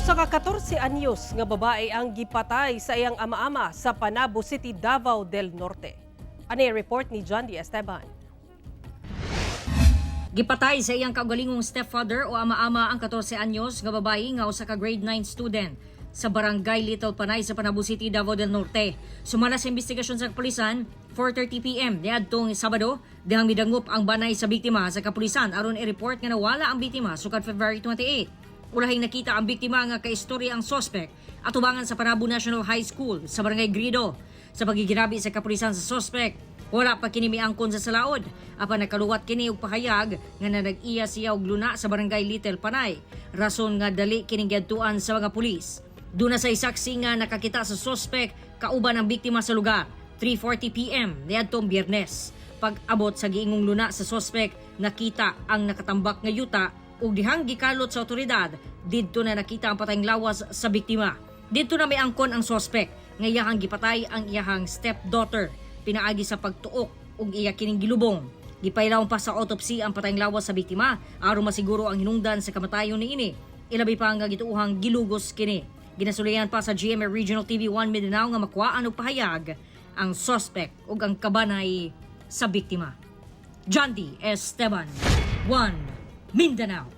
Usa ka 14 anyos nga babae ang gipatay sa iyang ama-ama sa Panabo City, Davao del Norte. Ani report ni John D. Esteban. Gipatay sa iyang kaugalingong stepfather o ama-ama ang 14 anyos nga babae nga usa ka grade 9 student sa barangay Little Panay sa Panabo City, Davao del Norte. Sumala sa investigasyon sa kapulisan, 4:30 PM niadtong Sabado, dihang midangup ang banay sa biktima sa kapulisan aron i-report nga nawala ang biktima sukad February 28. Ulahing nakita ang biktima nga kaistorya ang sospek at tubangan sa Panabo National High School sa barangay Grido. Sa pagigirabi sa kapulisan sa sospek, wala pa kini miangkon sa salaod. Apan nakaluwat kini og pahayag nga nag-iya siya og luna sa barangay Little Panay. Rason nga dali kining giadtuan sa mga pulis. Duna sa isaksi nga nakakita sa sospek kauban ang biktima sa lugar. 3:40 PM niadtong Biyernes. Pag-abot sa giingong luna sa sospek, nakita ang nakatambak nga yuta ug dihang gikalot sa otoridad, didto na nakita ang patayng lawas sa biktima. Didto na may angkon ang sospek nga iyahang gipatay ang iyahang stepdaughter. Pinaagi sa pagtuok ug iya kining gilubong. Gipailaw pa sa autopsy ang patayng lawas sa biktima aron masiguro ang hinungdan sa kamatayon niini. Ilabi pa nga gituuhang gilugos kini. Ginasulian pa sa GMA Regional TV1 Mindanao nga makuhaan og pahayag ang sospek ug ang kabanay sa biktima. John D. Esteban, 1 Mindanao.